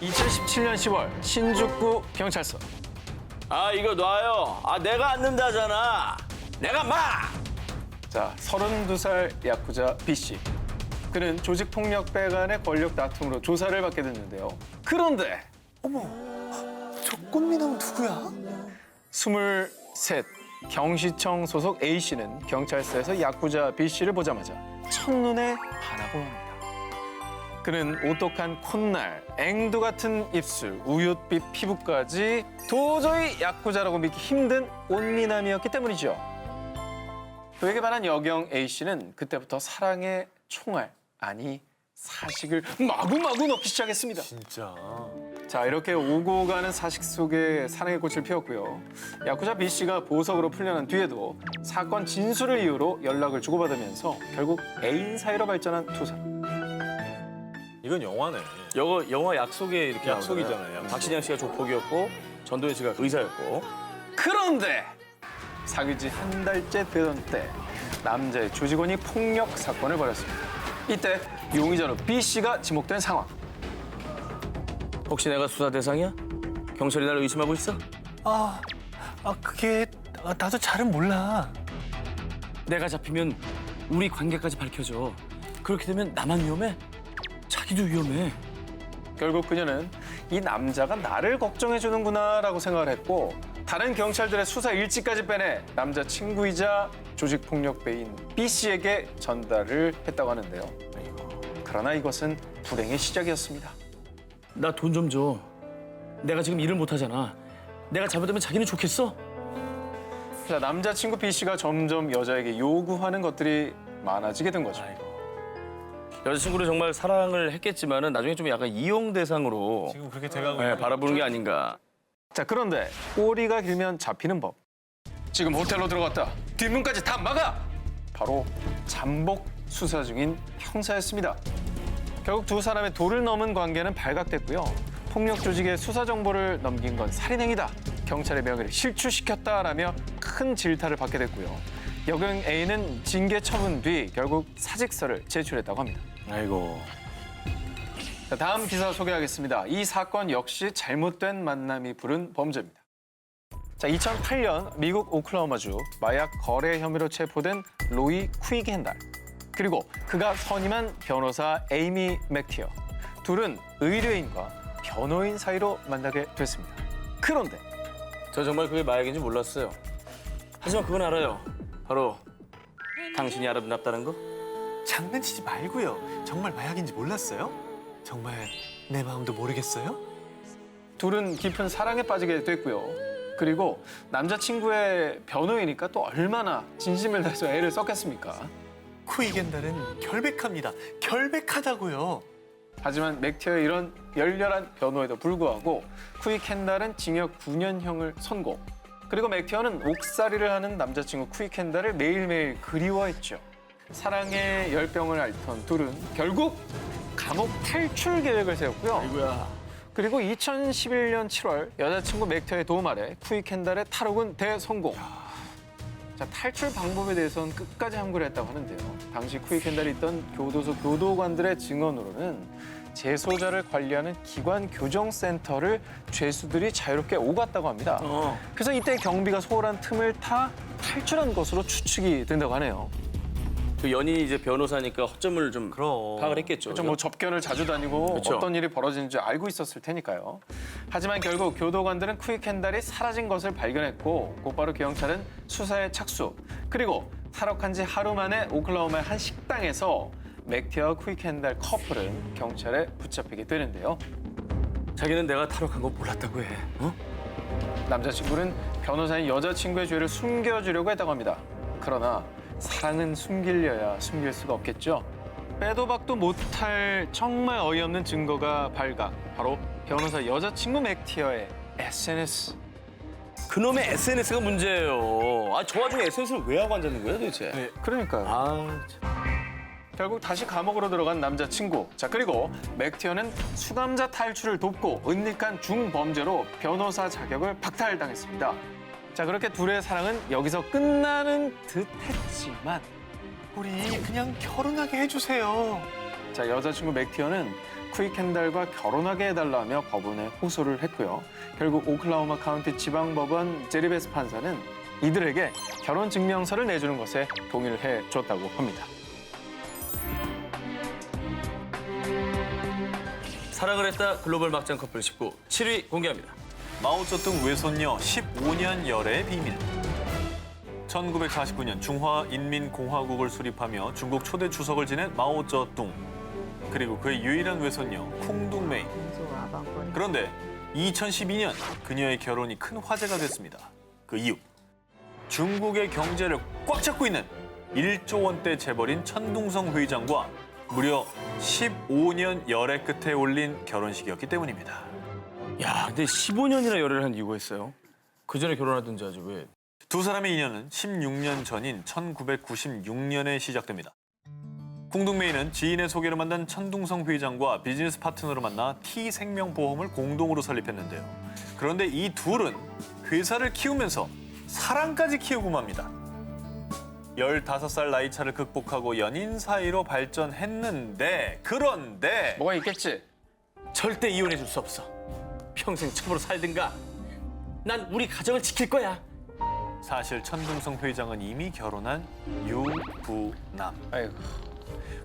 2017년 10월 신죽구 경찰서. 아 이거 놔요. 아 내가 앉는다잖아. 내가 막. 자, 32살 야쿠자 B씨. 그는 조직폭력배 간의 권력 다툼으로 조사를 받게 됐는데요. 그런데 저 꽃미남은 누구야? 23 경시청 소속 A씨는 경찰서에서 야쿠자 B씨를 보자마자 첫눈에 반하고 맙니다. 그는 오똑한 콧날, 앵두 같은 입술, 우윳빛 피부까지 도저히 야쿠자라고 믿기 힘든 꽃미남이었기 때문이죠. 그에게 반한 여경 A씨는 그때부터 사랑의 총알, 아니 사식을 마구마구 넣기 시작했습니다. 진짜. 자, 이렇게 오고 가는 사식 속에 사랑의 꽃을 피웠고요. 야쿠자 B씨가 보석으로 풀려난 뒤에도 사건 진술을 이유로 연락을 주고받으면서 결국 애인 사이로 발전한 두 사람. 이건 영화네. 이거 영화 약속에 이렇게 약속이잖아요. 나오잖아요. 박신양 씨가 조폭이었고 전도연 씨가 의사였고. 그런데 사귄 지 한 달째 되던 때 남자의 조직원이 폭력 사건을 벌였습니다. 이때 용의자로 B씨가 지목된 상황. 혹시 내가 수사 대상이야? 경찰이 나를 의심하고 있어? 그게 나도 잘은 몰라. 내가 잡히면 우리 관계까지 밝혀져. 그렇게 되면 나만 위험해? 자기도 위험해. 결국 그녀는 이 남자가 나를 걱정해주는구나라고 생각을 했고 다른 경찰들의 수사 일지까지 빼내 남자 친구이자 조직폭력배인 B씨에게 전달을 했다고 하는데요. 그러나 이것은 불행의 시작이었습니다. 나 돈 좀 줘. 내가 지금 일을 못 하잖아. 내가 잘못되면 자기는 좋겠어? 자, 남자친구 B씨가 점점 여자에게 요구하는 것들이 많아지게 된 거죠. 여자친구를 정말 사랑을 했겠지만은 나중에 좀 약간 이용 대상으로 지금 그렇게 돼가고 네, 바라보는 게 아닌가. 자, 그런데 꼬리가 길면 잡히는 법. 지금 호텔로 들어갔다. 뒷문까지 다 막아! 바로 잠복 수사 중인 형사였습니다. 결국 두 사람의 도를 넘은 관계는 발각됐고요. 폭력 조직에 수사 정보를 넘긴 건 살인행위다. 경찰의 명예를 실추시켰다라며 큰 질타를 받게 됐고요. 여경 A는 징계 처분 뒤 결국 사직서를 제출했다고 합니다. 아이고. 자, 다음 기사 소개하겠습니다. 이 사건 역시 잘못된 만남이 부른 범죄입니다. 자, 2008년 미국 오클라호마주 마약 거래 혐의로 체포된 로이 쿠이겐달. 그리고 그가 선임한 변호사 에이미 맥티어. 둘은 의뢰인과 변호인 사이로 만나게 됐습니다. 그런데 저 정말 그게 마약인지 몰랐어요. 하지만 그건 알아요. 바로 당신이 아름답다는 거? 장난치지 말고요. 정말 마약인지 몰랐어요? 정말 내 마음도 모르겠어요? 둘은 깊은 사랑에 빠지게 됐고요. 그리고 남자친구의 변호이니까 또 얼마나 진심을 다해서 애를 썼겠습니까? 쿠이겐달은 결백합니다. 결백하다고요. 하지만 맥티어의 이런 열렬한 변호에도 불구하고 쿠이 켄달은 징역 9년형을 선고. 그리고 맥티어는 옥살이를 하는 남자친구 쿠이 켄달을 매일매일 그리워했죠. 사랑의 열병을 앓던 둘은 결국 감옥 탈출 계획을 세웠고요. 아이고야. 그리고 2011년 7월 여자친구 맥티어의 도움 아래 쿠이 켄달의 탈옥은 대성공. 자, 탈출 방법에 대해서는 끝까지 함구를 했다고 하는데요. 당시 쿠이 켄달이 있던 교도소 교도관들의 증언으로는 재소자를 관리하는 기관 교정센터를 죄수들이 자유롭게 오갔다고 합니다. 그래서 이때 경비가 소홀한 틈을 타 탈출한 것으로 추측이 된다고 하네요. 그 연인이 이제 변호사니까 허점을 좀 그럼. 파악을 했겠죠. 좀 뭐 접견을 자주 다니고 그쵸. 어떤 일이 벌어지는지 알고 있었을 테니까요. 하지만 결국 교도관들은 쿠이 켄달이 사라진 것을 발견했고 곧바로 경찰은 수사에 착수. 그리고 탈옥한 지 하루 만에 오클라호마의 한 식당에서 맥티어와 쿠이 켄달 커플은 경찰에 붙잡히게 되는데요. 자기는 내가 탈옥한 거 몰랐다고 해. 어? 남자친구는 변호사인 여자친구의 죄를 숨겨주려고 했다고 합니다. 그러나 사랑은 숨기려야 숨길 수가 없겠죠. 빼도 박도 못할 정말 어이없는 증거가 발각. 바로 변호사 여자친구 맥티어의 SNS. 그놈의 SNS가 문제예요. 아, 저 와중에 SNS를 왜 하고 앉았는 거야 도대체? 네. 그러니까요. 아, 참. 결국 다시 감옥으로 들어간 남자친구. 자, 그리고 맥티어는 수감자 탈출을 돕고 은닉한 중범죄로 변호사 자격을 박탈당했습니다. 자, 그렇게 둘의 사랑은 여기서 끝나는 듯 했지만 우리 그냥 결혼하게 해주세요. 자, 여자친구 맥티어는 쿠이 켄달과 결혼하게 해달라며 법원에 호소를 했고요. 결국 오클라호마 카운티 지방법원 제리베스 판사는 이들에게 결혼 증명서를 내주는 것에 동의를 해줬다고 합니다. 사랑을 했다 글로벌 막장 커플 19 7위 공개합니다. 마오쩌둥 외손녀 15년 열애의 비밀. 1949년 중화인민공화국을 수립하며 중국 초대 주석을 지낸 마오쩌둥. 그리고 그의 유일한 외손녀 쿵둥메이. 그런데 2012년 그녀의 결혼이 큰 화제가 됐습니다. 그 이유. 중국의 경제를 꽉 잡고 있는 1조 원대 재벌인 천둥성 회장과 무려 15년 열애 끝에 올린 결혼식이었기 때문입니다. 야, 근데 15년이나 열애를 한 이유가 있어요. 그 전에 결혼하든지 하지 왜? 두 사람의 인연은 16년 전인 1996년에 시작됩니다. 쿵둥메이는 지인의 소개로 만난 천둥성 회장과 비즈니스 파트너로 만나 T생명보험을 공동으로 설립했는데요. 그런데 이 둘은 회사를 키우면서 사랑까지 키우고 맙니다. 15살 나이 차를 극복하고 연인 사이로 발전했는데 그런데 뭐가 있겠지? 절대 이혼해 줄 수 없어. 평생 첩으로 살든가. 난 우리 가정을 지킬 거야. 사실 천둥성 회장은 이미 결혼한 유부남. 아이고.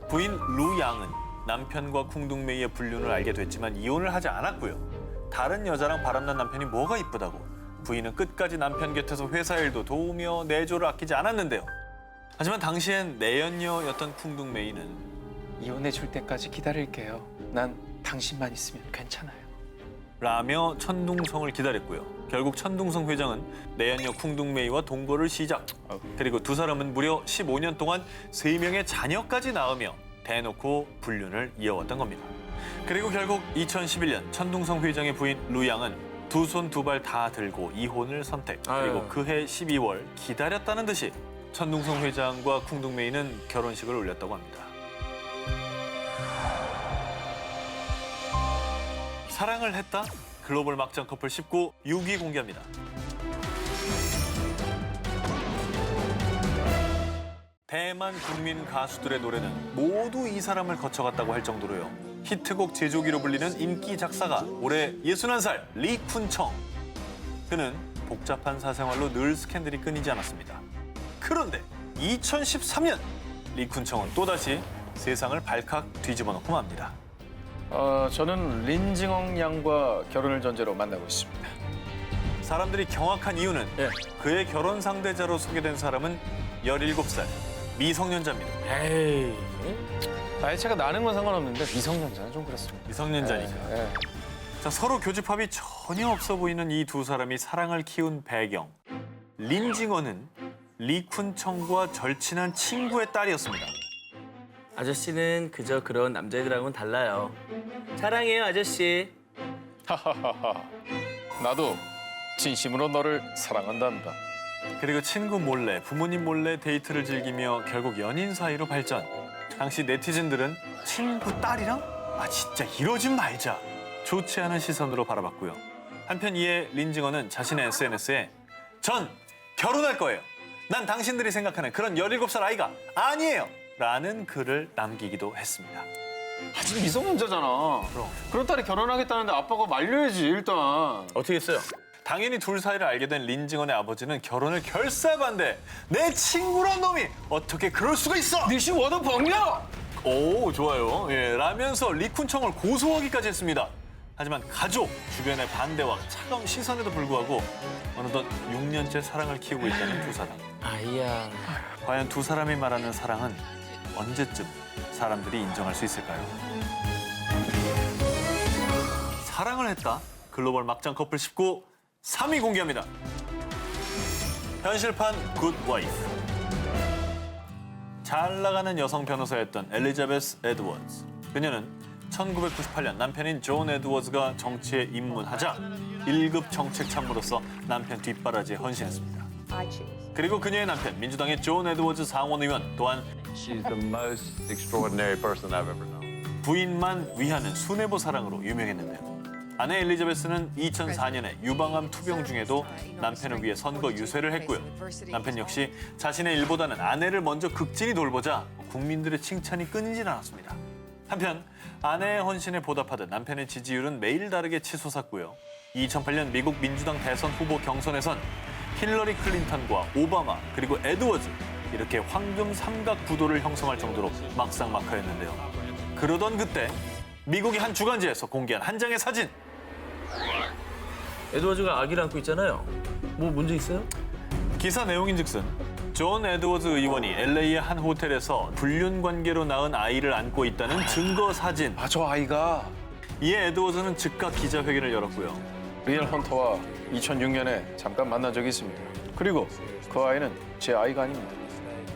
부인 루양은 남편과 쿵둥메이의 불륜을 알게 됐지만 이혼을 하지 않았고요. 다른 여자랑 바람난 남편이 뭐가 이쁘다고 부인은 끝까지 남편 곁에서 회사 일도 도우며 내조를 아끼지 않았는데요. 하지만 당시엔 내연녀였던 쿵둥메이는 이혼해 줄 때까지 기다릴게요. 난 당신만 있으면 괜찮아요. 라며 천둥성을 기다렸고요. 결국 천둥성 회장은 내연녀 쿵둥메이와 동거를 시작. 그리고 두 사람은 무려 15년 동안 3명의 자녀까지 낳으며 대놓고 불륜을 이어왔던 겁니다. 그리고 결국 2011년 천둥성 회장의 부인 루양은 두 손 두 발 다 들고 이혼을 선택. 그리고 아유. 그해 12월 기다렸다는 듯이 천둥성 회장과 쿵둥메이는 결혼식을 올렸다고 합니다. 사랑을 했다? 글로벌 막장 커플 19 6위 공개합니다. 대만 국민 가수들의 노래는 모두 이 사람을 거쳐갔다고 할 정도로요. 히트곡 제조기로 불리는 인기 작사가 올해 61살 리쿤청. 그는 복잡한 사생활로 늘 스캔들이 끊이지 않았습니다. 그런데 2013년 리쿤청은 또다시 세상을 발칵 뒤집어 놓고 맙니다. 저는 린징엉 양과 결혼을 전제로 만나고 있습니다. 사람들이 경악한 이유는 예. 그의 결혼 상대자로 소개된 사람은 17살 미성년자입니다. 에이. 나이 차가 나는 건 상관없는데 미성년자는 좀 그렇습니다. 미성년자니까. 예. 자, 서로 교집합이 전혀 없어 보이는 이 두 사람이 사랑을 키운 배경. 린징어는 리쿤청과 절친한 친구의 딸이었습니다. 아저씨는 그저 그런 남자애들하고는 달라요. 사랑해요, 아저씨. 하하하하. 나도 진심으로 너를 사랑한단다. 그리고 친구 몰래, 부모님 몰래 데이트를 즐기며 결국 연인 사이로 발전. 당시 네티즌들은 친구 딸이랑? 아 진짜 이러지 말자. 좋지 않은 시선으로 바라봤고요. 한편 이에 린징어는 자신의 SNS에 전 결혼할 거예요. 난 당신들이 생각하는 그런 17살 아이가 아니에요. 라는 글을 남기기도 했습니다. 아직 미성년자잖아. 그런 딸이 결혼하겠다는데 아빠가 말려야지 일단. 어떻게 했어요? 당연히 둘 사이를 알게 된 린징언의 아버지는 결혼을 결사반대. 내 친구란 놈이 어떻게 그럴 수가 있어? 니시 워더 벙려! 오 좋아요. 예, 라면서 리쿤청을 고소하기까지 했습니다. 하지만 가족 주변의 반대와 차가운 시선에도 불구하고 어느덧 6년째 사랑을 키우고 있다는 두 사람. 아이야. 과연 두 사람이 말하는 사랑은 언제쯤 사람들이 인정할 수 있을까요? 사랑을 했다. 글로벌 막장 커플 19 3위 공개합니다. 현실판 굿 와이프. 잘 나가는 여성 변호사였던 엘리자베스 에드워즈. 그녀는 1998년 남편인 존 에드워즈가 정치에 입문하자 1급 정책 참모로서 남편 뒷바라지에 헌신했습니다. 그리고 그녀의 남편 민주당의 존 에드워즈 상원의원 또한 She's the most extraordinary person I've ever known. 부인만 위하는 수뇌부 사랑으로 유명했는데요. 아내 엘리자베스는 2004년에 유방암 투병 중에도 남편을 위해 선거 유세를 했고요. 남편 역시 자신의 일보다는 아내를 먼저 극진히 돌보자 국민들의 칭찬이 끊이질 않았습니다. 한편 아내의 헌신에 보답하듯 남편의 지지율은 매일 다르게 치솟았고요. 2008년 미국 민주당 대선 후보 경선에선 힐러리 클린턴과 오바마 그리고 에드워즈 이렇게 황금 삼각 구도를 형성할 정도로 막상막하였는데요. 그러던 그때 미국의 한 주간지에서 공개한 한 장의 사진. 에드워즈가 아기를 안고 있잖아요. 뭐 문제 있어요? 기사 내용인즉슨 존 에드워즈 의원이 LA의 한 호텔에서 불륜 관계로 낳은 아이를 안고 있다는 증거 사진. 아, 저 아이가 이에 에드워즈는 즉각 기자회견을 열었고요. 리얼 헌터와 2006년에 잠깐 만난 적이 있습니다. 그리고 그 아이는 제 아이가 아닙니다.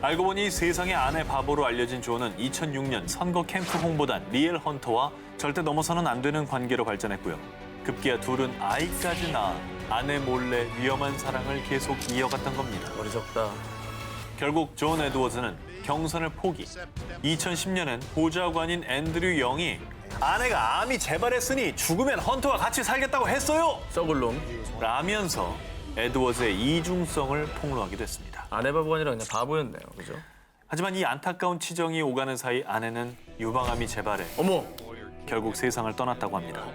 알고 보니 세상의 아내 바보로 알려진 존은 2006년 선거 캠프 홍보단 리엘 헌터와 절대 넘어서는 안 되는 관계로 발전했고요. 급기야 둘은 아이까지 낳아 아내 몰래 위험한 사랑을 계속 이어갔던 겁니다. 어리석다. 결국 존 에드워즈는 경선을 포기. 2010년엔 보좌관인 앤드류 영이 아내가 암이 재발했으니 죽으면 헌터와 같이 살겠다고 했어요! 썩을 놈. 라면서 에드워즈의 이중성을 폭로하기도 했습니다. 아내 바보가 아니라 그냥 바보였네요. 그죠? 하지만 이 안타까운 치정이 오가는 사이 아내는 유방암이 재발해 어머! 결국 세상을 떠났다고 합니다.